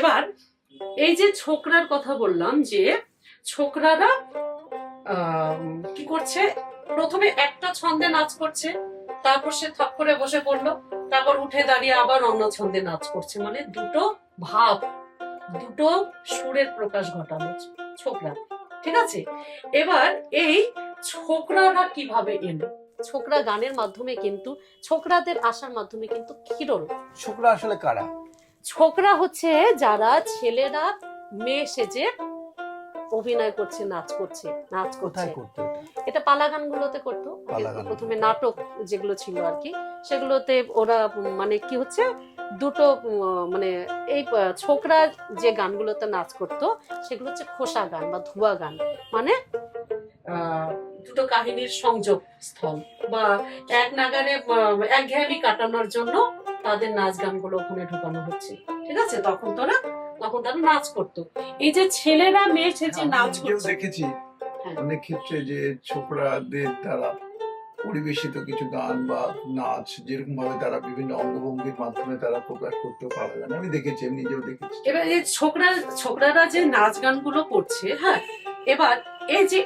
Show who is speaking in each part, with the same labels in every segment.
Speaker 1: এবার এই যে ছোকরার কথা বললাম, যে ছোকরারা কি করছে, প্রথমে একটা ছন্দে নাচ করছে, তারপর সে থপ করে বসে পড়লো, তারপর উঠে দাঁড়িয়ে আবার অন্য ছন্দে নাচ করছে, মানে দুটো ভাব, দুটো সুরের প্রকাশ ঘটানো ছোকরা। ঠিক আছে, এবার এই ছোকরারা কিভাবে এলো? ছোকরা গানের মাধ্যমে কিন্তু, ছোকরাদের আসার মাধ্যমে কিন্তু কি রোল?
Speaker 2: ছোকরা আসলে কারা?
Speaker 1: ছোকরা হচ্ছে যারা ছেলেরা মেয়ে সেজে অভিনয় করছে, নাচ করছে।
Speaker 2: কোথায় করতো
Speaker 1: এটা পালা গানগুলোতে করতো। প্রথমে নাটক যেগুলো ছিল আর কি, সেগুলোতে ওরা মানে কি হচ্ছে, দুটো মানে এই ছোকরা যে গানগুলোতে নাচ করতো সেগুলো হচ্ছে খোসা গান বা ধোয়া গান, মানে দুটো কাহিনীর সংযোগ স্থল বা এক নাগারে একঘেয়েমি কাটানোর জন্য তাদের নাচ গানগুলো ওখানে ঢোকানো হচ্ছে। ঠিক আছে, তখন তারা নাচ করতো। এই যে ছেলেরা মেয়ে সেজে নাচ করছে,
Speaker 2: দেখেছি অনেক ক্ষেত্রে যে ছোকরাদের দ্বারা পরিবেশিত কিছু গান বা নাচ যেরকম ভাবে তারা বিভিন্ন অঙ্গভঙ্গির মাধ্যমে তারা প্রকাশ করতে পারে, আমি দেখেছি, আমি নিজেও দেখেছি।
Speaker 1: এবার এই ছোকরারা যে নাচ গানগুলো করছে, হ্যাঁ, এবার এই যে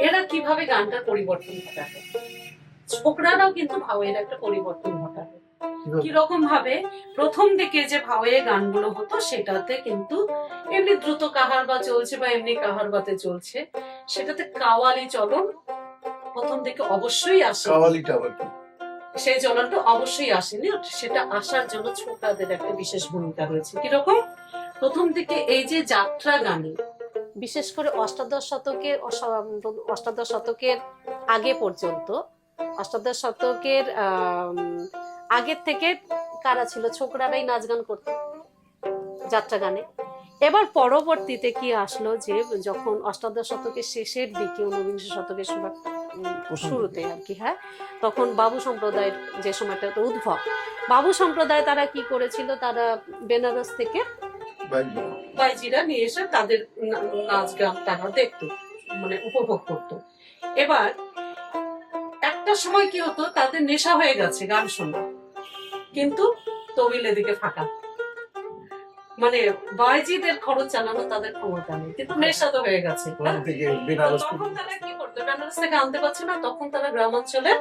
Speaker 1: এরা কিভাবে গানটার পরিবর্তন ঘটাবে, ছোকরারাও কিন্তু ভাওয়ের একটা পরিবর্তন ঘটাবে। কিরকম ভাবে? প্রথম দিকে যে ভাওয়ে গানগুলো হতো সেটাতে কিন্তু এমনি দ্রুত কাহার বা চলছে বা এমনি কাহার বাতে চলছে, সেটাতে কাওয়ালি চলন প্রথম দিকে অবশ্যই আসে।
Speaker 2: কাওয়ালিটা আবার কি?
Speaker 1: সেই চলনটা অবশ্যই আসেনি, সেটা আসার জন্য ছোকরাদের একটা বিশেষ ভূমিকা রয়েছে। কিরকম? প্রথম দিকে এই যে যাত্রা গানে, বিশেষ করে অষ্টাদশ শতকের আগে পর্যন্ত, অষ্টাদশ শতকের আগের থেকে কারা ছিল? ছোকরারাই নাচ গান করতো যাত্রা গানে। এবার পরবর্তীতে কি আসলো, যে যখন অষ্টাদশ শতকের শেষের দিকে, ঊনবিংশ শতকের শুরুতে আর কি, হ্যাঁ, তখন বাবু সম্প্রদায়ের যে সময়টা উদ্ভব, বাবু সম্প্রদায় তারা কি করেছিল, তারা বেনারস থেকে বাইজিরা নিয়ে এসে তাদের নাচ গান তারা দেখতো, মানে উপভোগ করতো। এবার একটা সময় কি হতো, তাদের নেশা হয়ে গেছে গান শোনা, কিন্তু তবিল এদিকে ফাঁকা, মানে বাইজিদের খরচ চালানো তাদের ক্ষমতা নেই, কিন্তু নেশা তো হয়ে গেছে। তখন তারা কি করতো, বেনারস থেকে আনতে পারছে না, তখন তারা গ্রামাঞ্চলে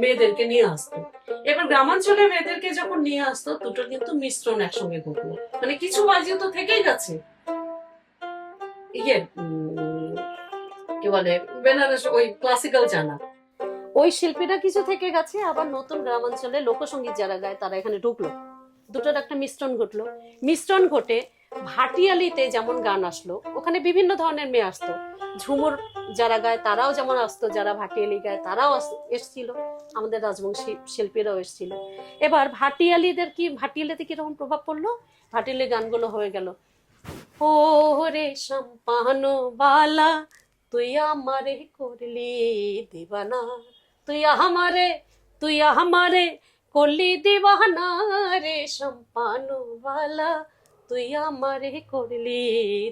Speaker 1: মেয়েদেরকে নিয়ে আসতো। এবার গ্রামাঞ্চলে মেয়েদেরকে যখন নিয়ে আসতো, দুটো কিন্তু মিশ্রণ একসঙ্গে ঘটলো, মানে কিছু বাজি তো থেকেই গেছে, ইয়ে কি বলে, বেনারস ওই ক্লাসিক্যাল জানা ওই শিল্পীরা কিছু থেকে গেছে, আবার নতুন গ্রামাঞ্চলে লোকসঙ্গীত যারা গায় তারা এখানে ঢুকলো, দুটোর একটা মিশ্রণ ঘটলো। মিশ্রণ ঘটে ভাটিয়ালিতে যেমন গান আসলো, ওখানে বিভিন্ন ধরনের মেয়ে আসতো, ঝুমুর যারা গায় তারাও যেমন আসতো, যারা ভাটিয়ালি গায় তারাও এসছিল, আমাদের রাজবংশী শিল্পীরাও এসছিল। এবার ভাটিয়ালিতে কিরকম প্রভাব পড়লো, ভাটিয়ালি গানগুলো হয়ে গেল, ও রে সম্পানো বালা তুই আমারে করলি দিবানা, তুই আমারে করলি দিবানা রে সম্পানো বালা তুই আমারে করলি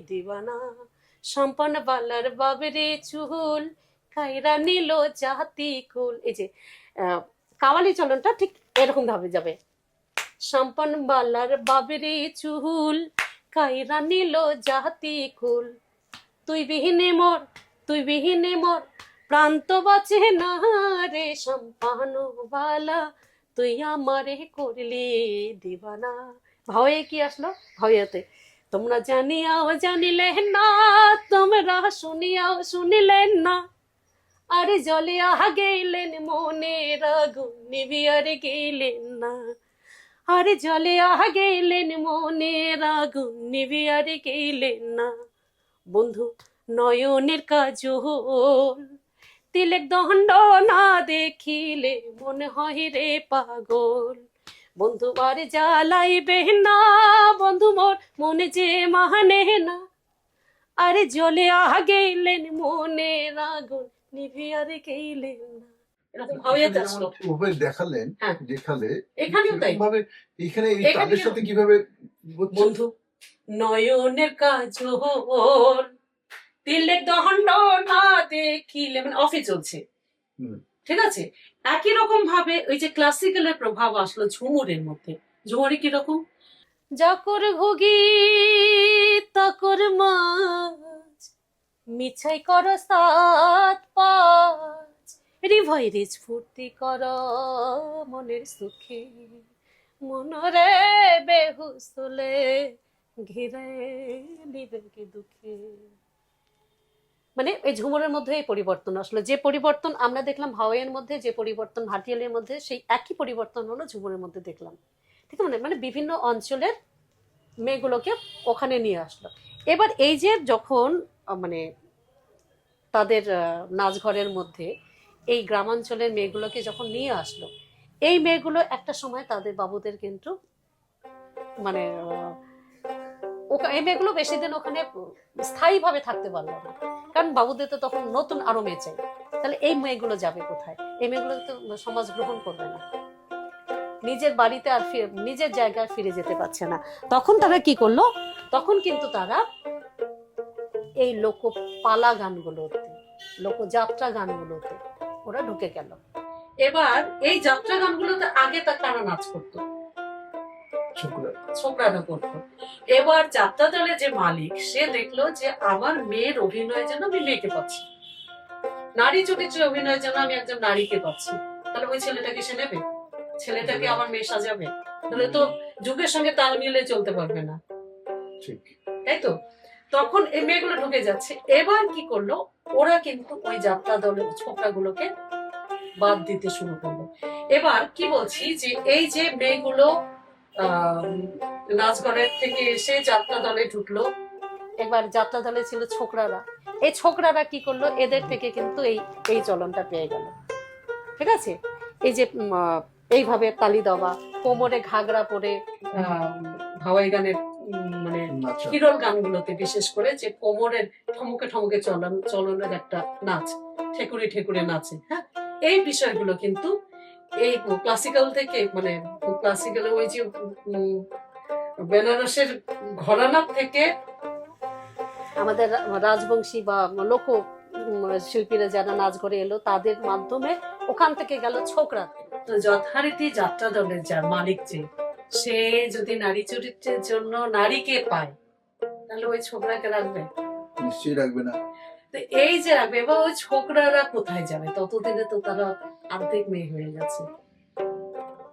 Speaker 1: দিবানা, সম্পান বালার বাবরে চুল কাইরা নিল জাতি কুল। এই যে কাওয়ালি চলনটা ঠিক এরকম ভাবে যাবে, সম্পান বালার বাবরে চুল কাইরা নিল জাতি কুল, তুই বিহীনে মোর প্রান্ত বাঁচে না রে সম্পানো বালা তুই আমারে করলি দিবানা। ভাওয়ে কি আসলো? ভাওয়াতে তোমরা জানিলে না, তোমরা শুনিলেন না, আরে জলে গেলেন মনের আগুন নিভিয়ার গেলেন না, আরে জলে গেলেন মনের আগুন নিভিয়ার গেলেন না, বন্ধু নয়নের কাজল তিলেক দণ্ড না দেখিলে মনে হয় রে পাগল, বন্ধু আর জ্বালাইবে না, বন্ধু মোর মনে যে মানে না, আরে জ্বলে গেলেন মনের আগুন নিভিয়ার গেলেন না।
Speaker 2: দেখালেন যেখানে
Speaker 1: এখানে
Speaker 2: সাথে কিভাবে
Speaker 1: বন্ধু নয়নের কাজল তিলেক দণ্ড না দেখিলে, মানে অফে চলছে, ঠিক আছে। একই রকম ভাবে ওই যে ক্লাসিক্যালের প্রভাব আসলো ঝুমুরের মধ্যে। ঝুমুরে কিরকম, যাকর ঘুগি তাকর মাছ মিছাই কর সাত পাঁচ রিভাই রিজ ফুর্তি কর মনের সুখে মনরে বেহুসলে ঘিরে বিবেকে দুঃখে। মানে এই ঝুমুরের মধ্যে এই পরিবর্তন আসলে, যে পরিবর্তন আমরা দেখলাম হাওয়াইয়ের মধ্যে, যে পরিবর্তন ভাটিয়ালের মধ্যে, সেই একই পরিবর্তন হলো ঝুমুরের মধ্যে দেখলাম। ঠিক আছে, মানে বিভিন্ন অঞ্চলের মেয়েগুলোকে ওখানে নিয়ে আসলো। এবার এই যে যখন মানে তাদের নাচঘরের মধ্যে এই গ্রামাঞ্চলের মেয়েগুলোকে যখন নিয়ে আসলো, এই মেয়েগুলো একটা সময় তাদের বাবুদের কিন্তু মানে এই মেয়েগুলো বেশি দিন ওখানে স্থায়ীভাবে থাকতে পারলো না, কারণ বাবুদের তো তখন নতুন আরো মেয়ে চাই। তাহলে এই মেয়েগুলো যাবে কোথায়? এই মেয়েগুলো তো সমাজ গ্রহণ করবে না, নিজের বাড়িতে আর নিজের জায়গায় ফিরে যেতে পারছে না। তখন তারা কি করলো? তখন কিন্তু তারা এই লোকপালা গানগুলোতে, লোকযাত্রা গানগুলোতে ওরা ঢুকে গেল। এবার এই যাত্রা গানগুলোতে আগে তা কারা নাচ করতো? ছোকরারা করতো। এবার যাত্রা দলের যে মালিক, সে দেখলো যে আমার মেয়ের অভিনয়ের জন্য আমি মেয়েকে পাচ্ছি, নারী চরিত্রে অভিনয়ের জন্য আমি একজন নারীকে পাচ্ছি, তাহলে ওই ছেলেটাকে সে নেবে? ছেলেটাকে আমার মেয়ে সাজাবে? তাহলে তো যুগের সঙ্গে তাল মিলিয়ে চলতে পারবে না, তাই তো? তখন এই মেয়েগুলো ঢুকে যাচ্ছে। এবার কি করলো? ওরা কিন্তু ওই যাত্রা দলের ছোকরাগুলোকে বাদ দিতে শুরু করলো। এবার কি বলছি যে এই যে মেয়েগুলো নাচঘরের থেকে এসে যাত্রা দলে ঢুকলো, এবার যাত্রা দলে ছিল ছোকরারা। এই ছোকরারা কি করলো? এদের থেকে কিন্তু এই চলনটা পেয়ে গেল। ঠিক আছে, এই যে এইভাবে তালি দেওয়া, কোমরে ঘাগরা পরে হাওয়াই গানের মানে কিরল গানগুলোতে বিশেষ করে যে কোমরের ঠমকে ঠমকে চলনের একটা নাচ, ঠেকুরে ঠেকুরে নাচে, হ্যাঁ, এই বিষয়গুলো কিন্তু এই ক্লাসিক্যাল থেকে, মানে ক্লাসিক্যাল ওই যে বেনারসের ঘরানার থেকে আমাদের রাজবংশী বা লোক শিল্পীরা যারা নাচ করে এলো, তাদের মাধ্যমে ওখান থেকে গেল ছোকরা। তো যথারীতি যাত্রা দলের যার মালিক, যে সে যদি নারী চরিত্রের জন্য নারীকে পায়, তাহলে ওই ছোকরাকে রাখবে?
Speaker 2: নিশ্চয়ই রাখবে না।
Speaker 1: তো এই যে রাখবে, এবার ওই ছোকরারা কোথায় যাবে? ততদিনে তো তারা অর্ধেক মেয়ে হয়ে গেছে।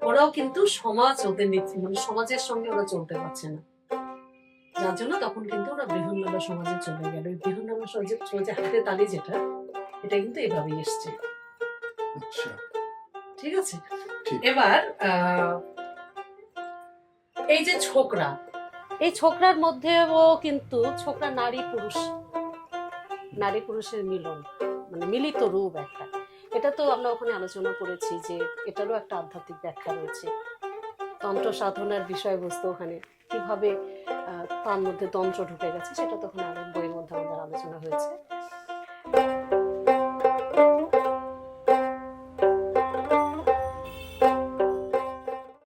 Speaker 1: ওরাও কিন্তু সমাজ ওদের নীতি, মানে সমাজের সঙ্গে ওরা চলতে পারছে না, যার জন্য তখন কিন্তু ওরা বৃহন্নলা সমাজে চলে গেল। এই বৃহন্নলা সমাজে হাতে তালি যেটা, এটা কিন্তু এভাবেই এসছে। ঠিক আছে, এবার এই যে ছোকরা, এই ছোকরার মধ্যেও কিন্তু ছোকরা নারী পুরুষের মিলন, মানে মিলিত রূপ একটা। এটা তো আমরা ওখানে আলোচনা করেছি যে এটারও একটা আধ্যাত্মিক ব্যাখ্যা রয়েছে। তন্ত্র সাধনার বিষয়বস্তু ওখানে কিভাবে তার মধ্যে তন্ত্র ঢুকে গেছে, সেটা তখন আরেক বইয়ের মধ্যে আমাদের আলোচনা হয়েছে।